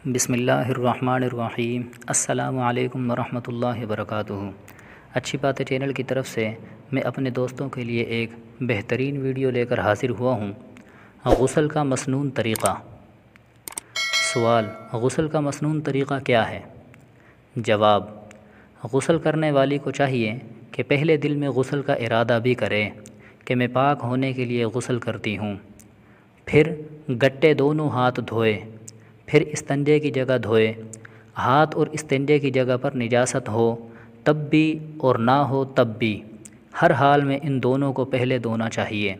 بسم اللہ الرحمن الرحیم۔ السلام علیکم ورحمۃ اللہ وبرکاتہ۔ اچھی باتیں چینل کی طرف سے میں اپنے دوستوں کے لیے ایک بہترین ویڈیو لے کر حاضر ہوا ہوں۔ غسل کا مسنون طریقہ۔ سوال: غسل کا مسنون طریقہ کیا ہے؟ جواب: غسل کرنے والی کو چاہیے کہ پہلے دل میں غسل کا ارادہ بھی کرے کہ میں پاک ہونے کے لیے غسل کرتی ہوں، پھر گٹے دونوں ہاتھ دھوئے، پھر استنجے کی جگہ دھوئے۔ ہاتھ اور استنجے کی جگہ پر نجاست ہو تب بھی اور نہ ہو تب بھی، ہر حال میں ان دونوں کو پہلے دھونا چاہیے۔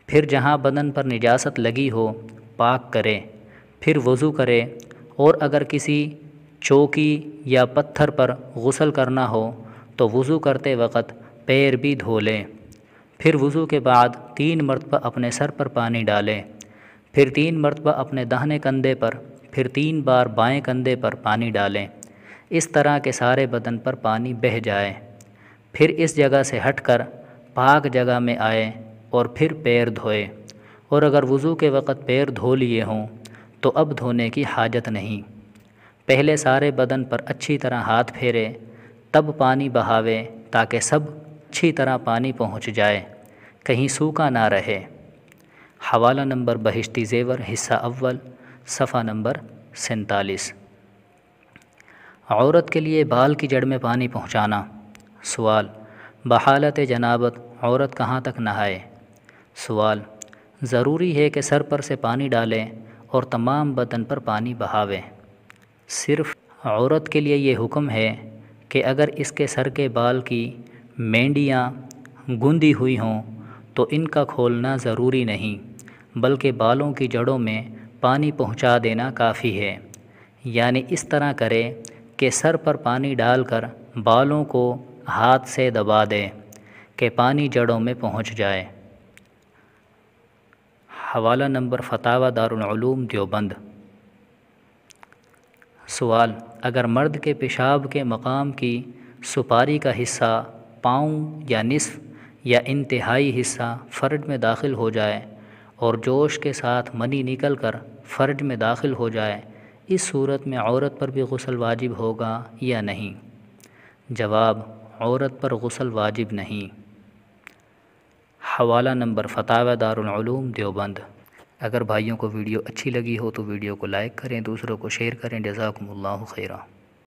پھر جہاں بدن پر نجاست لگی ہو پاک کرے، پھر وضو کرے، اور اگر کسی چوکی یا پتھر پر غسل کرنا ہو تو وضو کرتے وقت پیر بھی دھو لیں۔ پھر وضو کے بعد 3 مرتبہ اپنے سر پر پانی ڈالیں، پھر 3 مرتبہ اپنے داہنے کندھے پر، پھر 3 بار بائیں کندھے پر پانی ڈالیں، اس طرح کہ سارے بدن پر پانی بہہ جائے۔ پھر اس جگہ سے ہٹ کر پاک جگہ میں آئے اور پھر پیر دھوئے، اور اگر وضو کے وقت پیر دھو لیے ہوں تو اب دھونے کی حاجت نہیں۔ پہلے سارے بدن پر اچھی طرح ہاتھ پھیرے، تب پانی بہاوے تاکہ سب اچھی طرح پانی پہنچ جائے، کہیں سوکھا نہ رہے۔ حوالہ نمبر بہشتی زیور، حصہ اول، صفحہ نمبر 47۔ عورت کے لیے بال کی جڑ میں پانی پہنچانا۔ سوال: بحالت جنابت عورت کہاں تک نہائے؟ سوال: ضروری ہے کہ سر پر سے پانی ڈالیں اور تمام بدن پر پانی بہاویں۔ صرف عورت کے لیے یہ حکم ہے کہ اگر اس کے سر کے بال کی مینڈیاں گندی ہوئی ہوں تو ان کا کھولنا ضروری نہیں، بلکہ بالوں کی جڑوں میں پانی پہنچا دینا کافی ہے۔ یعنی اس طرح کرے کہ سر پر پانی ڈال کر بالوں کو ہاتھ سے دبا دے کہ پانی جڑوں میں پہنچ جائے۔ حوالہ نمبر فتاوی دارالعلوم دیوبند۔ سوال: اگر مرد کے پیشاب کے مقام کی سپاری کا حصہ پاؤں یا نصف یا انتہائی حصہ فرج میں داخل ہو جائے اور جوش کے ساتھ منی نکل کر فرج میں داخل ہو جائے، اس صورت میں عورت پر بھی غسل واجب ہوگا یا نہیں؟ جواب: عورت پر غسل واجب نہیں۔ حوالہ نمبر فتاوی دارالعلوم دیوبند۔ اگر بھائیوں کو ویڈیو اچھی لگی ہو تو ویڈیو کو لائک کریں، دوسروں کو شیئر کریں۔ جزاکم اللہ خیرہ۔